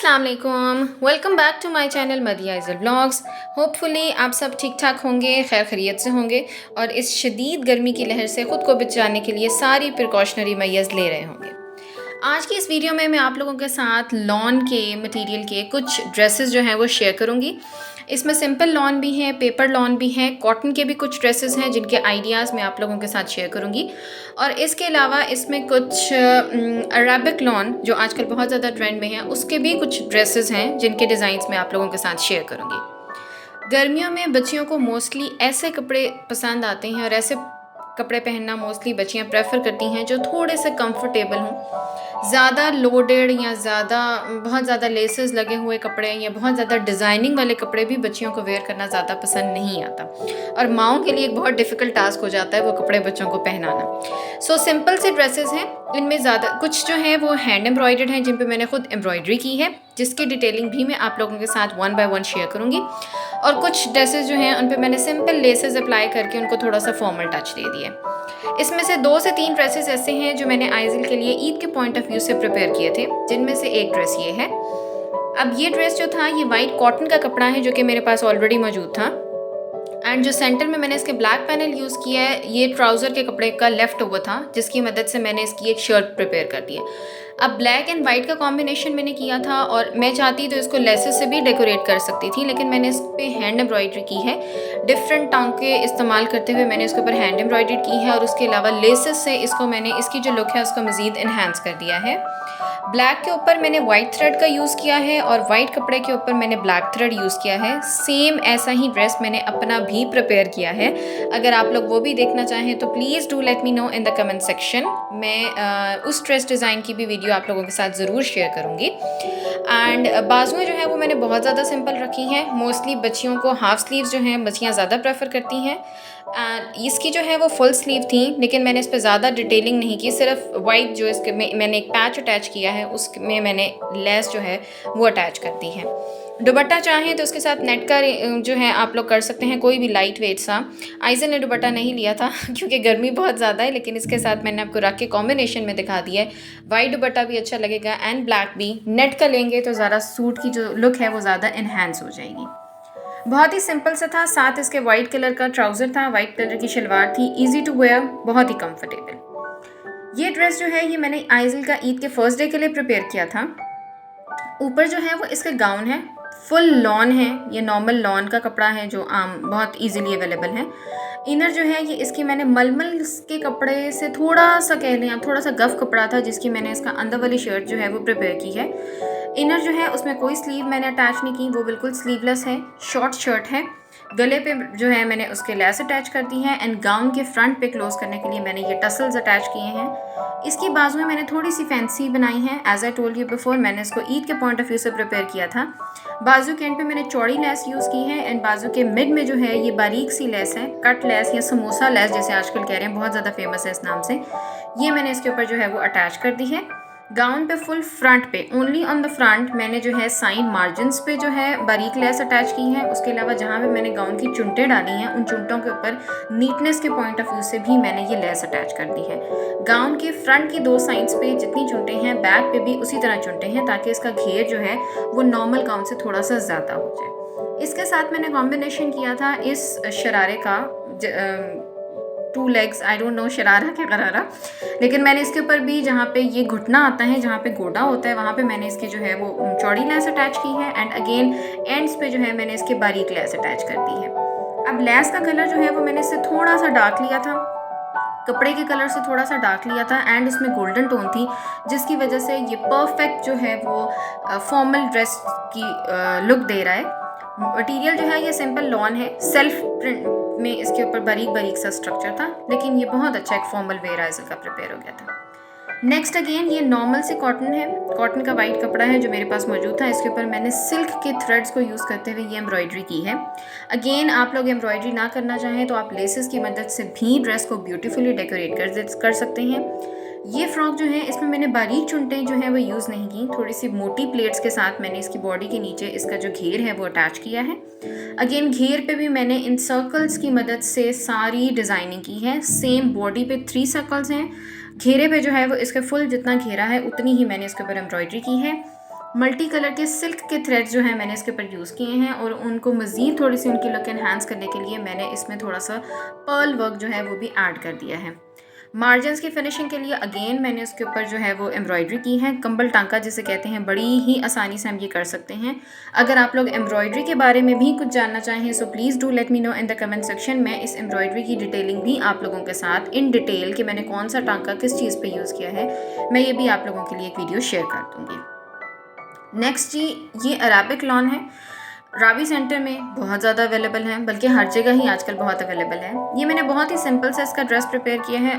अस्सलाम वालेकुम, welcome back to my channel मदिया इज़ल व्लॉग्स। होपफुली आप सब ठीक ठाक होंगे, खैर खैरियत से होंगे और इस शदीद गर्मी की लहर से ख़ुद को बचाने के लिए सारी प्रिकॉशनरी मेजर्स ले रहे होंगे। आज की इस वीडियो में मैं आप लोगों के साथ लॉन के मटेरियल के कुछ ड्रेसेस जो हैं वो शेयर करूँगी। इसमें सिंपल लॉन भी हैं, पेपर लॉन भी हैं, कॉटन के भी कुछ ड्रेसेस हैं जिनके आइडियाज़ मैं आप लोगों के साथ शेयर करूँगी। और इसके अलावा इसमें कुछ अरेबिक लॉन जो आजकल बहुत ज़्यादा ट्रेंड में है उसके भी कुछ ड्रेसेस हैं जिनके डिज़ाइंस मैं आप लोगों के साथ शेयर करूँगी। गर्मियों में बच्चियों को मोस्टली ऐसे कपड़े पसंद आते हैं और ऐसे कपड़े पहनना मोस्टली बच्चियां प्रेफर करती हैं जो थोड़े से कंफर्टेबल हों। ज़्यादा लोडेड या बहुत ज़्यादा लेसेस लगे हुए कपड़े या बहुत ज़्यादा डिज़ाइनिंग वाले कपड़े भी बच्चियों को वेयर करना ज़्यादा पसंद नहीं आता और माओं के लिए एक बहुत डिफ़िकल्ट टास्क हो जाता है वो कपड़े बच्चों को पहनाना। सो सिंपल से ड्रेसेस हैं, इनमें ज़्यादा कुछ जो है वो हैंड एम्ब्रॉयडर्ड हैं जिन पे मैंने खुद एम्ब्रॉयडरी की है, जिसकी डिटेलिंग भी मैं आप लोगों के साथ वन बाय वन शेयर करूँगी। और कुछ ड्रेसेस जो हैं उन पे मैंने सिंपल लेसेस अप्लाई करके उनको थोड़ा सा फॉर्मल टच दे दिया। इसमें से 2 से 3 ड्रेसेस ऐसे हैं जो मैंने आइज़ल के लिए ईद के पॉइंट ऑफ व्यू से प्रिपेयर किए थे, जिनमें से एक ड्रेस ये है। अब ये ड्रेस जो था ये वाइट कॉटन का कपड़ा है जो कि मेरे पास ऑलरेडी मौजूद था एंड जो सेंटर में मैंने इसके ब्लैक पैनल यूज़ किया है ये ट्राउज़र के कपड़े का लेफ़्ट ओवर था जिसकी मदद से मैंने इसकी एक शर्ट प्रिपेयर कर दी है। अब ब्लैक एंड वाइट का कॉम्बिनेशन मैंने किया था और मैं चाहती तो इसको लेसेस से भी डेकोरेट कर सकती थी, लेकिन मैंने इस पे हैंड एम्ब्रॉयडरी की है। डिफरेंट टांके इस्तेमाल करते हुए मैंने इसके ऊपर हैंड एम्ब्रॉयडरी की है और उसके अलावा लेसेस से इसको मैंने इसकी जो लुक है उसको मज़ीद इन्हांस कर दिया है। ब्लैक के ऊपर मैंने वाइट थ्रेड का यूज़ किया है और वाइट कपड़े के ऊपर मैंने ब्लैक थ्रेड यूज़ किया है। सेम ऐसा ही ड्रेस मैंने अपना भी प्रिपेयर किया है। अगर आप लोग वो भी देखना चाहें तो please do let me know in the comment section. मैं उस ड्रेस डिज़ाइन की भी वीडियो आप लोगों के साथ ज़रूर शेयर करूँगी। एंड बाजुएं जो है वो मैंने बहुत ज़्यादा सिंपल रखी हैं। मोस्टली बच्चियों को हाफ स्लीव्स जो हैं बच्चियाँ ज़्यादा प्रेफर करती हैं एंड इसकी जो है वो फुल स्लीव थी, लेकिन मैंने इस पर ज़्यादा डिटेलिंग नहीं की। सिर्फ वाइट जो इसके मैंने एक पैच अटैच किया है उसमें मैंने लेस जो है वो अटैच कर दी है। दुपट्टा चाहें तो उसके साथ नेट का जो है आप लोग कर सकते हैं, कोई भी लाइट वेट सा। आइज़ल ने दुपट्टा नहीं लिया था क्योंकि गर्मी बहुत ज़्यादा है, लेकिन इसके साथ मैंने आपको रख के कॉम्बिनेशन में दिखा दिया है। वाइट दुपट्टा भी अच्छा लगेगा एंड ब्लैक भी। नेट का लेंगे तो ज़्यादा सूट की जो लुक है वो ज़्यादा इन्हांस हो जाएगी। बहुत ही सिंपल सा था, साथ इसके वाइट कलर का ट्राउज़र था, वाइट कलर की शलवार थी, ईजी टू वेयर, बहुत ही कंफर्टेबल। ये ड्रेस जो है ये मैंने आइज़ल का ईद के फर्स्ट डे के लिए प्रिपेयर किया था। ऊपर जो है वो इसका गाउन है, फुल लॉन है, ये नॉर्मल लॉन का कपड़ा है जो आम बहुत इजीली अवेलेबल है। इनर जो है ये इसकी मैंने मलमल के कपड़े से थोड़ा सा कह लें आप, थोड़ा सा गफ कपड़ा था जिसकी मैंने इसका अंदर वाली शर्ट जो है वो प्रिपेयर की है। इनर जो है उसमें कोई स्लीव मैंने अटैच नहीं की, वो बिल्कुल स्लीवलेस है, शॉर्ट शर्ट है। गले पे जो है मैंने उसके लेस अटैच कर दी है एंड गाउन के फ्रंट पे क्लोज करने के लिए मैंने ये टसल्स अटैच किए हैं। इसकी बाजुएं मैंने थोड़ी सी फैंसी बनाई हैं। As I told you before, मैंने इसको ईद के पॉइंट ऑफ व्यू से प्रिपेयर किया था। बाजू के एंड पे मैंने चौड़ी लेस यूज़ की है एंड बाजू के मिड में जो है ये बारीक सी लेस है, कट लेस या समोसा लेस जैसे आजकल कह रहे हैं, बहुत ज़्यादा फेमस है इस नाम से। ये मैंने इसके ऊपर जो है वो अटैच कर दी है। गाउन पे फुल फ्रंट पे, ओनली ऑन द फ्रंट मैंने जो है साइड मार्जिन्स पे जो है बारीक लेस अटैच की है। उसके अलावा जहाँ पे मैंने गाउन की चुनटें डाली हैं उन चुनटों के ऊपर नीटनेस के पॉइंट ऑफ व्यू से भी मैंने ये लेस अटैच कर दी है। गाउन के फ्रंट की 2 साइड्स पे जितनी चुनटें हैं बैक पे भी उसी तरह चुनटें हैं ताकि इसका घेर जो है वो नॉर्मल गाउन से थोड़ा सा ज़्यादा हो जाए। इसके साथ मैंने कॉम्बिनेशन किया था इस शरारे का, 2 legs, I don't know sharara क्या करारा, लेकिन मैंने इसके ऊपर भी जहाँ पे ये घुटना आता है, जहाँ पे गोडा होता है, वहाँ पे मैंने इसकी जो है वो चौड़ी लेस अटैच की है एंड अगेन एंड्स पे जो है मैंने इसके बारीक लेस अटैच कर दी है। अब लेस का कलर जो है वो मैंने इससे थोड़ा सा डार्क लिया था, कपड़े के कलर से थोड़ा सा डार्क लिया था एंड इसमें गोल्डन टोन थी जिसकी वजह से ये परफेक्ट जो है वो फॉर्मल ड्रेस की लुक दे रहा है। मटीरियल जो है ये सिंपल लॉन है, सेल्फ प्रिंट में इसके ऊपर बारीक बारीक सा स्ट्रक्चर था, लेकिन ये बहुत अच्छा एक फॉर्मल वेयर आइज़ल का प्रिपेयर हो गया था। नेक्स्ट अगेन ये नॉर्मल से कॉटन है, कॉटन का वाइट कपड़ा है जो मेरे पास मौजूद था। इसके ऊपर मैंने सिल्क के थ्रेड्स को यूज़ करते हुए ये एम्ब्रॉयडरी की है। अगेन आप लोग एम्ब्रॉयडरी ना करना चाहें तो आप लेसेस की मदद से भी ड्रेस को ब्यूटीफुली डेकोरेट कर सकते हैं। ये फ्रॉक जो है इसमें मैंने बारीक चुनटें जो हैं वो यूज़ नहीं की, थोड़ी सी मोटी प्लेट्स के साथ मैंने इसकी बॉडी के नीचे इसका जो घेर है वो अटैच किया है। अगेन घेर पे भी मैंने इन सर्कल्स की मदद से सारी डिज़ाइनिंग की है। सेम बॉडी पे 3 सर्कल्स हैं, घेरे पे जो है वो इसके फुल जितना घेरा है उतनी ही मैंने इसके ऊपर एम्ब्रॉयडरी की है। मल्टी कलर के सिल्क के थ्रेड जो हैं मैंने इसके ऊपर यूज़ किए हैं और उनको मज़ीद थोड़ी सी उनकी लुक एनहांस करने के लिए मैंने इसमें थोड़ा सा पर्ल वर्क जो है वो भी ऐड कर दिया है। मार्जिन्स की फिनिशिंग के लिए अगेन मैंने उसके ऊपर जो है वो एम्ब्रॉयडरी की है, कंबल टांका जिसे कहते हैं, बड़ी ही आसानी से हम ये कर सकते हैं। अगर आप लोग एम्ब्रॉयडरी के बारे में भी कुछ जानना चाहें so please do let me know in the comment section. मैं इस एम्ब्रॉयडरी की डिटेलिंग भी आप लोगों के साथ इन डिटेल कि मैंने कौन सा टांका किस चीज़ पर यूज़ किया है, मैं ये भी आप लोगों के लिए एक वीडियो शेयर कर दूँगी। नेक्स्ट जी, ये अरेबिक लॉन है, रावी सेंटर में बहुत ज़्यादा अवेलेबल है, बल्कि हर जगह ही आजकल बहुत अवेलेबल है। ये मैंने बहुत ही सिंपल से इसका ड्रेस प्रिपेयर किया है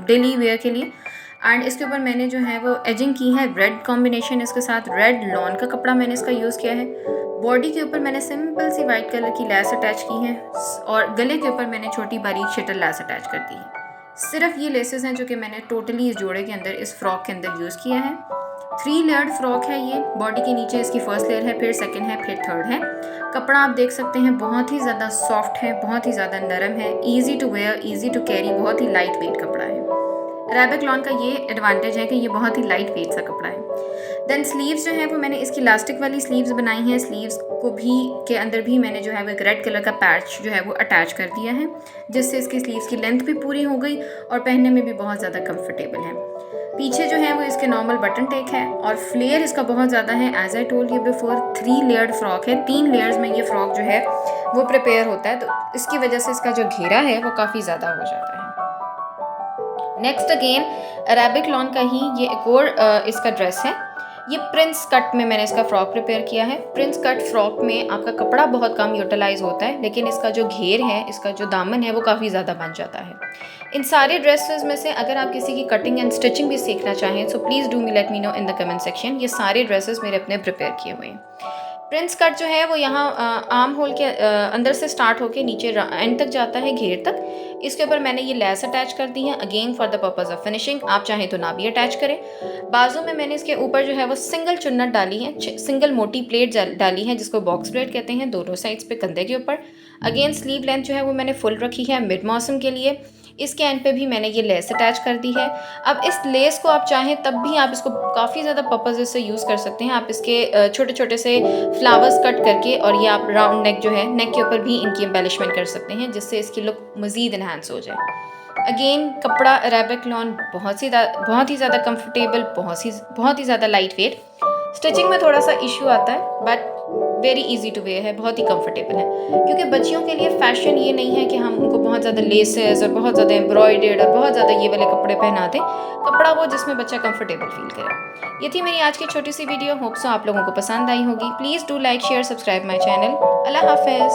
डेली वेयर के लिए। एंड इसके ऊपर मैंने जो है वो एजिंग की है रेड कॉम्बिनेशन, इसके साथ रेड लॉन का कपड़ा मैंने इसका यूज़ किया है। बॉडी के ऊपर मैंने सिंपल सी वाइट कलर की लैस अटैच की है और गले के ऊपर मैंने छोटी बारीक शटल लैस अटैच कर दी है। सिर्फ ये लेसेस हैं जो कि मैंने टोटली इस जोड़े के अंदर, इस फ्रॉक के अंदर यूज़ किया है। 3 लेयर्ड फ्रॉक है ये। बॉडी के नीचे इसकी फर्स्ट लेयर है, फिर सेकंड है, फिर थर्ड है। कपड़ा आप देख सकते हैं बहुत ही ज़्यादा सॉफ्ट है, बहुत ही ज़्यादा नरम है, easy to wear, easy to carry, बहुत ही लाइट वेट कपड़ा है। अरेबिक लॉन का ये एडवांटेज है कि ये बहुत ही लाइट वेट सा कपड़ा है। देन स्लीव्स जो है वो मैंने इसकी इलास्टिक वाली स्लीव्स बनाई हैं। स्लीव्स को भी के अंदर भी मैंने जो है वो एक रेड कलर का पैच जो है वो अटैच कर दिया है, जिससे इसकी स्लीव्स की लेंथ भी पूरी हो गई और पहनने में भी बहुत ज़्यादा कंफर्टेबल है। पीछे जो है वो इसके नॉर्मल बटन टेक है और फ्लेयर इसका बहुत ज़्यादा है। As I told you before, 3 layered frock है, 3 लेयर्स में ये फ्रॉक जो है वो प्रिपेयर होता है, तो इसकी वजह से इसका जो घेरा है वो काफ़ी ज़्यादा हो जाता है। नेक्स्ट अगेन अरेबिक लॉन का ही ये एक और इसका ड्रेस है। ये प्रिंस कट में मैंने इसका फ्रॉक प्रिपेयर किया है। प्रिंस कट फ्रॉक में आपका कपड़ा बहुत कम यूटिलाइज होता है, लेकिन इसका जो घेर है, इसका जो दामन है वो काफ़ी ज़्यादा बन जाता है। इन सारे ड्रेसेस में से अगर आप किसी की कटिंग एंड स्टिचिंग भी सीखना चाहें so please do me let me know in the comment section. ये सारे ड्रेसेस मेरे अपने प्रिपेयर किए हुए हैं। प्रिंस कट जो है वो यहाँ आर्म होल के अंदर से स्टार्ट होके नीचे एंड तक जाता है, घेर तक। इसके ऊपर मैंने ये लेस अटैच कर दी है again for the purpose of finishing. आप चाहें तो ना भी अटैच करें। बाजू में मैंने इसके ऊपर जो है वो सिंगल चुन्नट डाली है, सिंगल मोटी प्लेट डाली है जिसको बॉक्स प्लेट कहते हैं, दोनों साइड्स पे कंधे के ऊपर। अगेन स्लीव लेंथ जो है वो मैंने फुल रखी है मिड मौसम के लिए। इसके एंड पे भी मैंने ये लेस अटैच कर दी है। अब इस लेस को आप चाहें तब भी आप इसको काफ़ी ज़्यादा पर्पज़ से यूज़ कर सकते हैं। आप इसके छोटे छोटे से फ्लावर्स कट करके और ये आप राउंड नेक जो है, नेक के ऊपर भी इनकी एम्बेलिशमेंट कर सकते हैं, जिससे इसकी लुक मज़ीद इन्हांस हो जाए। अगेन कपड़ा अरेबिक लॉन बहुत ही ज़्यादा कंफर्टेबल, बहुत ही ज़्यादा लाइट वेट। स्टिचिंग में थोड़ा सा इशू आता है but very easy to wear है, बहुत ही कंफर्टेबल है। क्योंकि बच्चियों के लिए फ़ैशन ये नहीं है कि हम उनको बहुत ज़्यादा लेसेस और बहुत ज़्यादा एम्ब्रॉयडर्ड और बहुत ज़्यादा ये वाले कपड़े पहना दें। कपड़ा वो जिसमें बच्चा कंफर्टेबल फील करे। ये थी मेरी आज की छोटी सी वीडियो। होप सो आप लोगों को पसंद आई होगी। Please do like, share, subscribe my channel. अल्लाह हाफ़िज़।